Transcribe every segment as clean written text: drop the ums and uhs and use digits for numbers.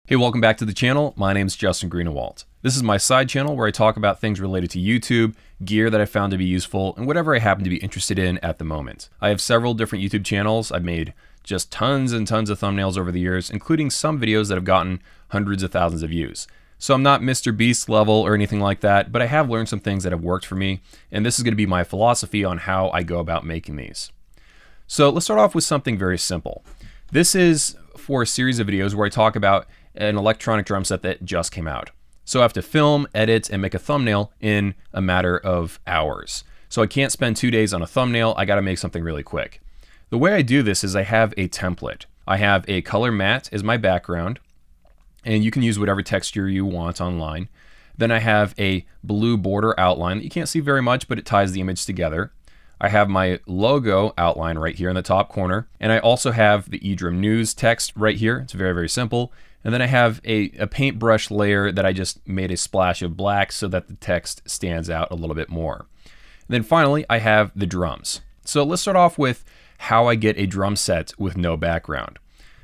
Hey, welcome back to the channel. My name is Justin Greenewalt. This is my side channel where I talk about things related to YouTube, gear that I found to be useful, and whatever I happen to be interested in at the moment. I have several different YouTube channels. I've made just tons and tons of thumbnails over the years, including some videos that have gotten hundreds of thousands of views. So I'm not Mr. Beast level or anything like that, but I have learned some things that have worked for me, and this is going to be my philosophy on how I go about making these. So let's start off with something very simple. This is for a series of videos where I talk about an electronic drum set that just came out. So I have to film, edit, and make a thumbnail in a matter of hours. So I can't spend 2 days on a thumbnail. I got to make something really quick. The way I do this is I have a template. I have a color matte as my background, and you can use whatever texture you want online. Then I have a blue border outline that you can't see very much, but it ties the image together. I have my logo outline right here in the top corner, and I also have the eDrum News text right here. It's very, very simple. And then I have a paintbrush layer that I just made a splash of black so that the text stands out a little bit more. And then finally, I have the drums. So let's start off with how I get a drum set with no background.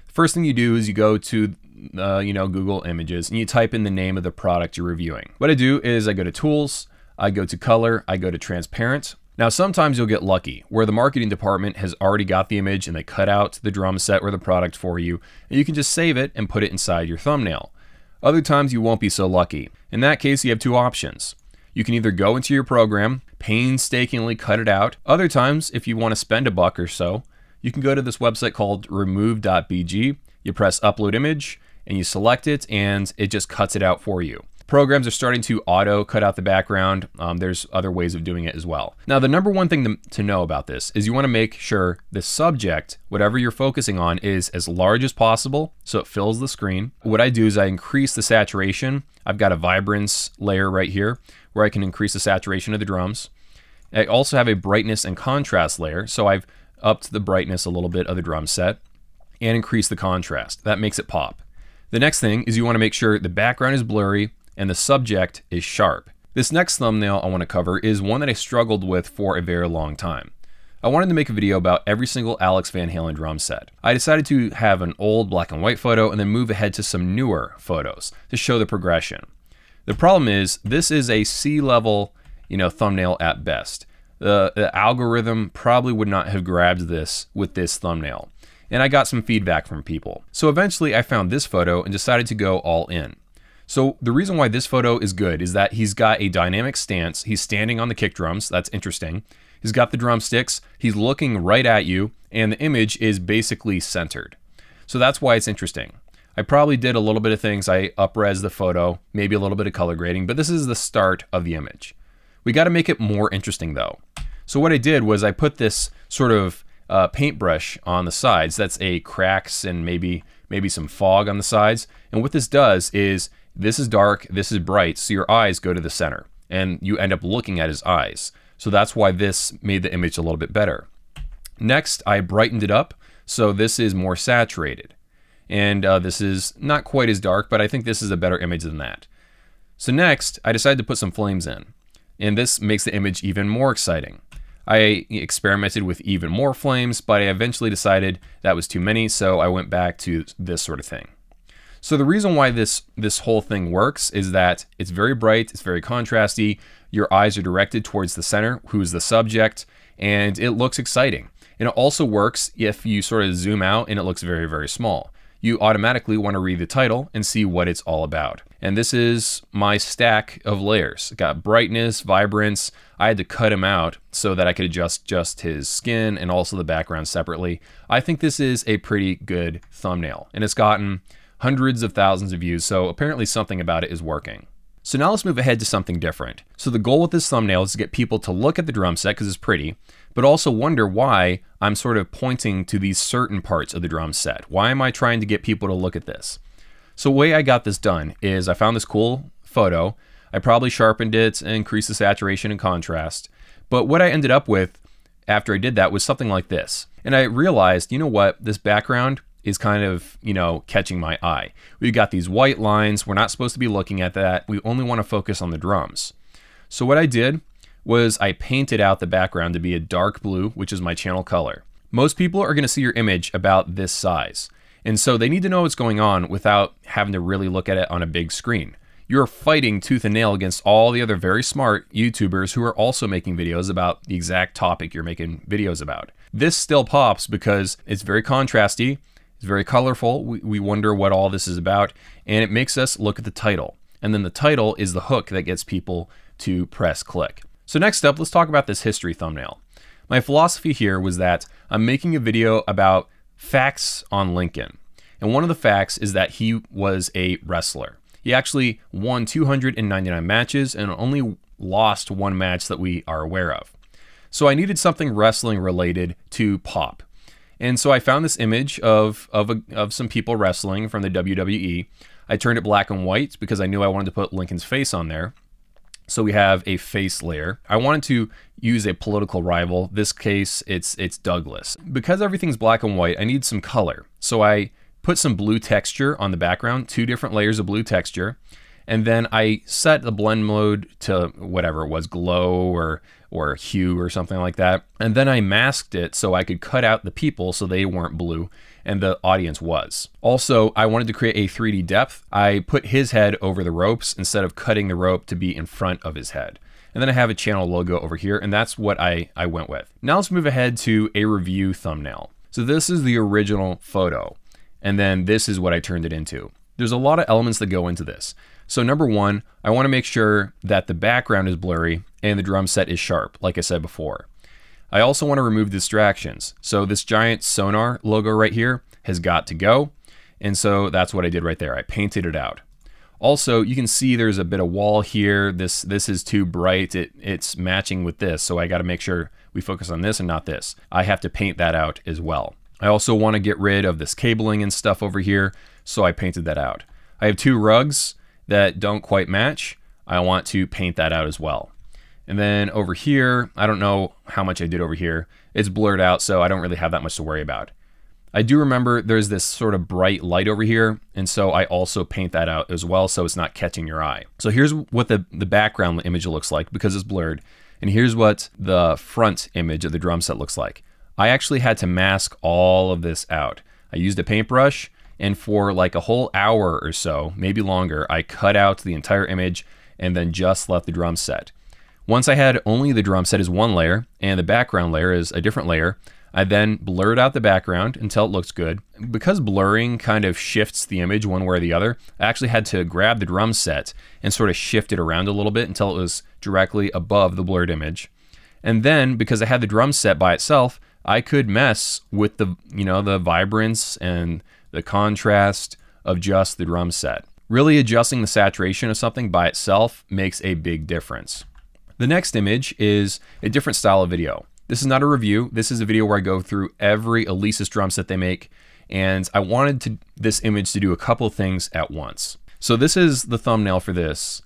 First thing you do is you go to Google Images and you type in the name of the product you're reviewing. What I do is I go to Tools, I go to Color, I go to Transparent. Now sometimes you'll get lucky where the marketing department has already got the image and they cut out the drum set or the product for you, and you can just save it and put it inside your thumbnail. Other times you won't be so lucky. In that case, you have two options. You can either go into your program, painstakingly cut it out. Other times, if you want to spend $1 or so, you can go to this website called remove.bg. You press upload image and you select it and it just cuts it out for you. Programs are starting to auto cut out the background. There's other ways of doing it as well. Now, the number one thing to know about this is you want to make sure the subject, whatever you're focusing on, is as large as possible so it fills the screen. What I do is I increase the saturation. I've got a vibrance layer right here where I can increase the saturation of the drums. I also have a brightness and contrast layer, so I've upped the brightness a little bit of the drum set and increased the contrast. That makes it pop. The next thing is you want to make sure the background is blurry and the subject is sharp. This next thumbnail I want to cover is one that I struggled with for a very long time. I wanted to make a video about every single Alex Van Halen drum set. I decided to have an old black and white photo and then move ahead to some newer photos to show the progression. The problem is this is a C-level, thumbnail at best. The algorithm probably would not have grabbed this with this thumbnail. And I got some feedback from people. So eventually I found this photo and decided to go all in. So the reason why this photo is good is that he's got a dynamic stance. He's standing on the kick drums. That's interesting. He's got the drumsticks. He's looking right at you, and the image is basically centered. So that's why it's interesting. I probably did a little bit of things. I up-res the photo, maybe a little bit of color grading, but this is the start of the image. We got to make it more interesting though. So what I did was I put this sort of paintbrush on the sides. That's a cracks and maybe some fog on the sides. And what this does is this is dark, this is bright, so your eyes go to the center and you end up looking at his eyes. So that's why this made the image a little bit better. Next, I brightened it up, so this is more saturated. And this is not quite as dark, but I think this is a better image than that. So next, I decided to put some flames in, and this makes the image even more exciting. I experimented with even more flames, but I eventually decided that was too many, so I went back to this sort of thing. So the reason why this whole thing works is that it's very bright, it's very contrasty, your eyes are directed towards the center, who's the subject, and it looks exciting. And it also works if you sort of zoom out and it looks very, very small. You automatically want to read the title and see what it's all about. And this is my stack of layers. It got brightness, vibrance. I had to cut him out so that I could adjust just his skin and also the background separately. I think this is a pretty good thumbnail, and it's gotten hundreds of thousands of views, so apparently something about it is working. So now let's move ahead to something different. So the goal with this thumbnail is to get people to look at the drum set because it's pretty, but also wonder why I'm sort of pointing to these certain parts of the drum set. Why am I trying to get people to look at this? So the way I got this done is I found this cool photo. I probably sharpened it and increased the saturation and contrast. But what I ended up with after I did that was something like this. And I realized, you know what, this background is kind of, catching my eye. We've got these white lines. We're not supposed to be looking at that. We only want to focus on the drums. So what I did was I painted out the background to be a dark blue, which is my channel color. Most people are going to see your image about this size. And so they need to know what's going on without having to really look at it on a big screen. You're fighting tooth and nail against all the other very smart YouTubers who are also making videos about the exact topic you're making videos about. This still pops because it's very contrasty, it's very colorful. We wonder what all this is about, and it makes us look at the title. And then the title is the hook that gets people to press click. So next up, let's talk about this history thumbnail. My philosophy here was that I'm making a video about facts on Lincoln. And one of the facts is that he was a wrestler. He actually won 299 matches and only lost one match that we are aware of. So I needed something wrestling related to pop. And so I found this image of some people wrestling from the WWE. I turned it black and white because I knew I wanted to put Lincoln's face on there. So we have a face layer. I wanted to use a political rival. This case, it's Douglas. Because everything's black and white, I need some color. So I put some blue texture on the background, 2 different layers of blue texture. And then I set the blend mode to whatever it was, glow or hue or something like that. And then I masked it so I could cut out the people so they weren't blue and the audience was. Also, I wanted to create a 3D depth. I put his head over the ropes instead of cutting the rope to be in front of his head. And then I have a channel logo over here, and that's what I went with. Now let's move ahead to a review thumbnail. So this is the original photo, and then this is what I turned it into. There's a lot of elements that go into this. So number one, I want to make sure that the background is blurry and the drum set is sharp, like I said before. I also want to remove distractions. So this giant sonar logo right here has got to go. And so that's what I did right there. I painted it out. Also, you can see there's a bit of wall here. This is too bright. It's matching with this. So I got to make sure we focus on this and not this. I have to paint that out as well. I also want to get rid of this cabling and stuff over here. So I painted that out. I have 2 rugs that don't quite match. I want to paint that out as well. And then over here, I don't know how much I did over here. It's blurred out, so I don't really have that much to worry about. I do remember there's this sort of bright light over here, and so I also paint that out as well so it's not catching your eye. So here's what the background image looks like because it's blurred, and here's what the front image of the drum set looks like. I actually had to mask all of this out. I used a paintbrush, and for like a whole hour or so, maybe longer, I cut out the entire image and then just left the drum set. Once I had only the drum set as one layer and the background layer is a different layer, I then blurred out the background until it looks good. Because blurring kind of shifts the image one way or the other, I actually had to grab the drum set and sort of shift it around a little bit until it was directly above the blurred image. And then, because I had the drum set by itself, I could mess with the vibrance and the contrast of just the drum set. Really adjusting the saturation of something by itself makes a big difference. The next image is a different style of video. This is not a review. This is a video where I go through every Alesis drum set they make, and I wanted this image to do a couple of things at once. So this is the thumbnail for this.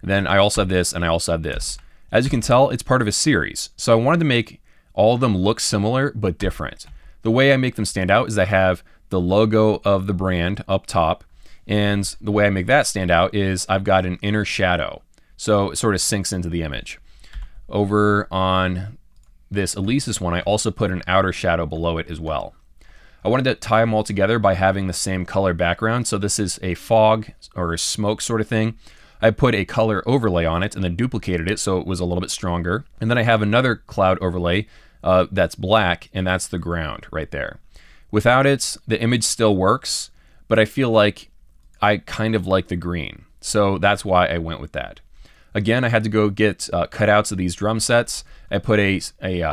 Then I also have this, and I also have this. As you can tell, it's part of a series. So I wanted to make all of them look similar, but different. The way I make them stand out is I have the logo of the brand up top, and the way I make that stand out is I've got an inner shadow. So it sort of sinks into the image. Over on this Alesis one, I also put an outer shadow below it as well. I wanted to tie them all together by having the same color background. So this is a fog or a smoke sort of thing. I put a color overlay on it and then duplicated it so it was a little bit stronger. And then I have another cloud overlay that's black, and that's the ground right there. Without it, the image still works, but I feel like I kind of like the green. So that's why I went with that. Again, I had to go get cutouts of these drum sets. I put a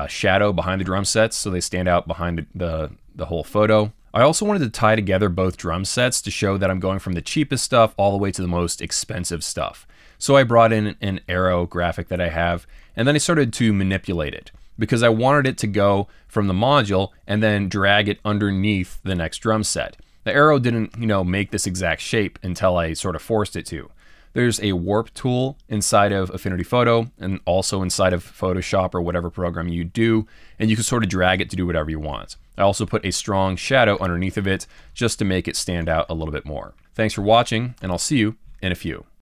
shadow behind the drum sets so they stand out behind the whole photo. I also wanted to tie together both drum sets to show that I'm going from the cheapest stuff all the way to the most expensive stuff. So I brought in an arrow graphic that I have, and then I started to manipulate it because I wanted it to go from the module and then drag it underneath the next drum set. The arrow didn't, make this exact shape until I sort of forced it to. There's a warp tool inside of Affinity Photo and also inside of Photoshop or whatever program you do, and you can sort of drag it to do whatever you want. I also put a strong shadow underneath of it just to make it stand out a little bit more. Thanks for watching, and I'll see you in a few.